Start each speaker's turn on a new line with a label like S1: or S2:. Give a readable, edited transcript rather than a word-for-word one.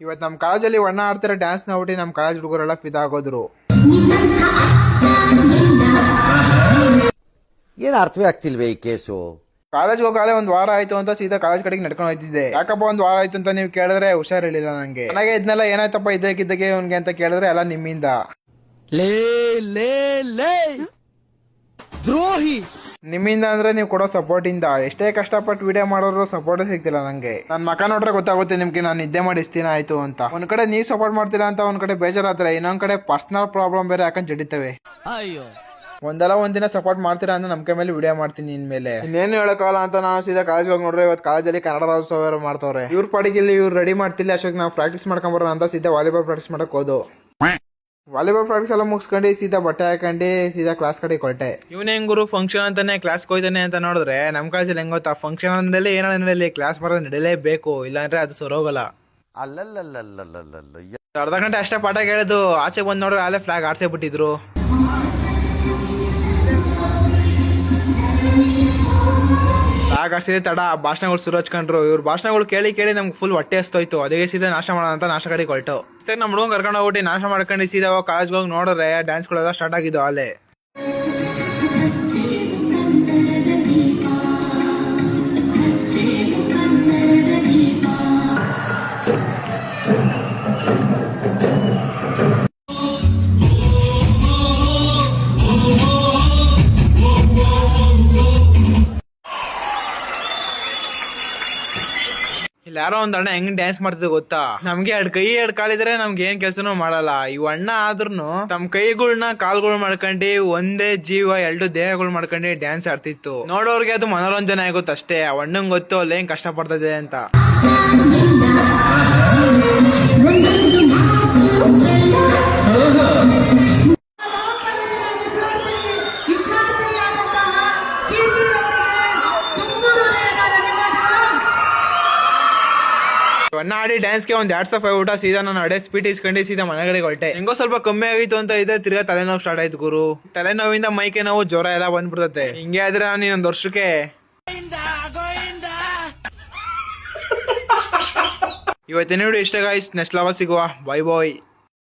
S1: ಇವತ್ತು ನಮ್ಮ ಕಾಲೇಜಲ್ಲಿ ಒಣ್ಣ ಆಡ್ತಿರೋ ಡ್ಯಾನ್ಸ್ ನೋಡ್ಬಿಟ್ಟು ನಮ್ಮ ಕಾಲೇಜ್ ಹುಡುಗರೆಲ್ಲ ಫಿದಾಗೋದ್ರು.
S2: ಏನು ಅರ್ಥವೇ ಆಗ್ತಿಲ್ವೇ ಈ ಕೇಸು?
S1: ಕಾಲೇಜ್ ಹೋಗಾಲೆ ಒಂದ್ ವಾರ ಆಯ್ತು ಅಂತ ಸೀದಾ ಕಾಲೇಜ್ ಕಡೆಗೆ ನಡ್ಕೊಂಡು ಹೋಗ್ತಿದ್ದೆ. ಯಾಕಪ್ಪ ಒಂದ್ ವಾರ ಆಯ್ತು ಅಂತ ನೀವು ಕೇಳಿದ್ರೆ ಹುಷಾರಿರ್ಲಿಲ್ಲ ನಂಗೆ. ನನಗೆ ಇದನ್ನೆಲ್ಲ ಏನಾಯ್ತಪ್ಪ ಇದ್ದಕ್ಕಿದ್ದಕ್ಕೆ ಇವನ್ಗೆ ಅಂತ ಕೇಳಿದ್ರೆ ಎಲ್ಲ ನಿಮ್ಮಿಂದ.
S3: ಲೇ ಲೇ ಲೇ ದ್ರೋಹಿ,
S1: ನಿಮ್ಮಿಂದ ಅಂದ್ರೆ ನೀವು ಕೊಡೋ ಸಪೋರ್ಟ್ ಇಂದ. ಎಷ್ಟೇ ಕಷ್ಟಪಟ್ಟು ವಿಡಿಯೋ ಮಾಡೋರು ಸಪೋರ್ಟ್ ಸಿಗ್ತಿಲ್ಲ ನಂಗೆ. ನನ್ ಮಕ ನೋಡ್ರೆ ಗೊತ್ತಾಗುತ್ತೆ ನಿಮ್ಗೆ ನಾನು ನಿದ್ದೆ ಮಾಡಿ ಇಷ್ಟ್ ದಿನ ಆಯ್ತು ಅಂತ. ಒಂದ್ ಕಡೆ ನೀವ್ ಸಪೋರ್ಟ್ ಮಾಡ್ತೀರಾ ಅಂತ ಒಂದ್ ಕಡೆ ಬೇಜಾರಾದ್ರೆ, ಇನ್ನೊಂದ್ ಕಡೆ ಪರ್ಸನಲ್ ಪ್ರಾಬ್ಲಮ್ ಬೇರೆ ಹಾಕೊಂಡ್ ಜಡಿತವೆ.
S3: ಅಯ್ಯೋ,
S1: ಒಂದಲ್ಲ ಒಂದಿನ ಸಪೋರ್ಟ್ ಮಾಡ್ತೀರಾ ಅಂತ ನಮ್ಕೆ ಮೇಲೆ ವಿಡಿಯೋ ಮಾಡ್ತೀನಿ ಇನ್ಮೇಲೆ. ಇನ್ನೇನು ಹೇಳಕ್ಕಾಗಲ್ಲ ಅಂತ ನಾನು ಸೀದಾ ಕಾಲೇಜ್ ಹೋಗಿ ನೋಡ್ರೆ ಇವತ್ತು ಕಾಲೇಜಲ್ಲಿ ಕನ್ನಡ ರಾಜ್ಯೋತ್ಸವ ಮಾಡ್ತವ್ರೆ. ಇವ್ರ ಪಾಡಿಗಿಲ್ಲಿ ಇವ್ರು ರೆಡಿ ಮಾಡ್ತಿಲ್ಲ. ಅಷ್ಟೊತ್ತಿಗೆ ನಾವು ಪ್ರಾಕ್ಟೀಸ್ ಮಾಡ್ಕೊಂಡ್ ಬರೋಣ ಅಂತ ಸೀದಾ ವಾಲಿಬಾಲ್ ಪ್ರಾಕ್ಟೀಸ್ ಮಾಡಕ್ ಹೋದು. ವಾಲಿಬಾಲ್ ಪ್ರಾಕ್ಟೀಸ್ ಎಲ್ಲ ಮುಗಿಸ್ಕೊಂಡು ಸೀದಾ ಬಟ್ಟೆ ಹಾಕೊಂಡು ಸೀದಾ ಕ್ಲಾಸ್ ಕಡೆ ಕೊಟ್ಟೆ. ಇವನೇ ಹೆಂಗುರು ಫಂಕ್ಷನ್ ಅಂತಾನೆ ಕ್ಲಾಸ್ ಹೋಯ್ತಾನೆ ಅಂತ ನೋಡಿದ್ರೆ ನಮ್ ಕಾಲೇಜಲ್ಲಿ ಹೆಂಗ್ ಗೊತ್ತಾ, ಫಂಕ್ಷನ್ ಅಂದ್ರೆ ಏನೋ ನಡೆಯಲಿ, ಕ್ಲಾಸ್ ಬರೋದು ನಡೆಯಲೇಬೇಕು, ಇಲ್ಲಾಂದ್ರೆ ಅದು ಸರೋಗಲ್ಲ. ಅರ್ಧ ಗಂಟೆ ಅಷ್ಟೇ ಪಾಠ ಕೇಳಿದ್ದು, ಆಚೆ ಬಂದ್ ನೋಡ್ರೆ ಅಲ್ಲೇ ಫ್ಲಾಗ್ ಆಡ್ಸೇ ಬಿಟ್ಟಿದ್ರು. ಫ್ಲಾಗ್ ಆಡ್ಸಿದ್ರೆ ತಡ ಭಾಷಣಗಳು ಶುರು ಹಚ್ಕೊಂಡ್ರು. ಇವ್ರ ಭಾಷಣಗಳು ಕೇಳಿ ಕೇಳಿ ನಮ್ಗೆ ಫುಲ್ ಹೊಟ್ಟೆ ಹಸ್ತೋಯ್ತು. ಅದಕ್ಕೆ ಸೀದಾ ನಾಶ ಮಾಡೋಣ ಅಂತ ನಾಶ ಕಡೆಗೆ ಹೊರಟು. ನಮ್ಮ ಹುಡುಗ ಕರ್ಕೊಂಡು ಹೋಗ್ಬಿಟ್ಟು ನಾಶ ಮಾಡ್ಕೊಂಡು ಸೀದಾ ಕಾಲೇಜ್ಗೆ ಹೋಗಿ ನೋಡಿದ್ರೆ ಡ್ಯಾನ್ಸ್ಗಳೆಲ್ಲ ಸ್ಟಾರ್ಟ್ ಆಗಿದ್ದು ಅಲ್ಲೇ. ಇಲ್ಲಿ ಯಾರೋ ಒಂದ್ ಅಣ್ಣ ಹೆಂಗ್ ಡ್ಯಾನ್ಸ್ ಮಾಡ್ತಿದ್ದೆ ಗೊತ್ತಾ? ನಮ್ಗೆ ಎರಡ್ ಕೈ ಎರಡ್ ಕಾಲಿದ್ರೆ ನಮ್ಗೆ ಏನ್ ಕೆಲ್ಸನೂ ಮಾಡಲ್ಲ. ಇವ್ ಅಣ್ಣ ಆದ್ರೂನು ನಮ್ ಕೈಗಳ್ನ ಕಾಲ್ಗಳು ಮಾಡ್ಕೊಂಡು ಒಂದೇ ಜೀವ ಎರಡು ದೇಹಗಳು ಮಾಡ್ಕೊಂಡು ಡ್ಯಾನ್ಸ್ ಆಡ್ತಿತ್ತು. ನೋಡೋರ್ಗೆ ಅದು ಮನೋರಂಜನೆ ಆಗುತ್ತೆ ಅಷ್ಟೇ. ಅಣ್ಣಂಗ್ ಗೊತ್ತು ಅಲ್ಲಿ ಹೆಂಗ್ ಕಷ್ಟ ಪಡ್ತದೆ ಅಂತ. ಅಣ್ಣ ಆಡಿ ಡ್ಯಾನ್ಸ್ಗೆ ಒಂದ್ 2,500 ಊಟ ಸೀದಾ ನಾನು ಅಡೆ ಸ್ಪೀಡ್ ಇಸ್ಕೊಂಡು ಸೀದಾ ಮನೆಗಡೆ ಹೊರಟೆ. ಹೆಂಗೋ ಸ್ವಲ್ಪ ಕಮ್ಮಿ ಆಗಿತ್ತು ಅಂತ ಇದೆ, ತಿರ್ಗಾ ತಲೆನೋವು ಸ್ಟಾರ್ಟ್ ಆಯ್ತು ಗುರು. ತಲೆನೋವಿಂದ ಮೈಕೆ ನೋವು, ಜ್ವರ ಎಲ್ಲ ಬಂದ್ಬಿಡ್ತತೆ. ಹಿಂಗೆ ಆದ್ರೆ ನಾನು ಇನ್ನೊಂದ್ ವರ್ಷಕ್ಕೆ ಇವತ್ತಿನ ವಿಡಿಯೋ ಇಷ್ಟ ಗಾಯ್ಸ್. ನೆಕ್ಸ್ಟ್ ಲವ ಸಿಗುವ. ಬೈ ಬಾಯ್.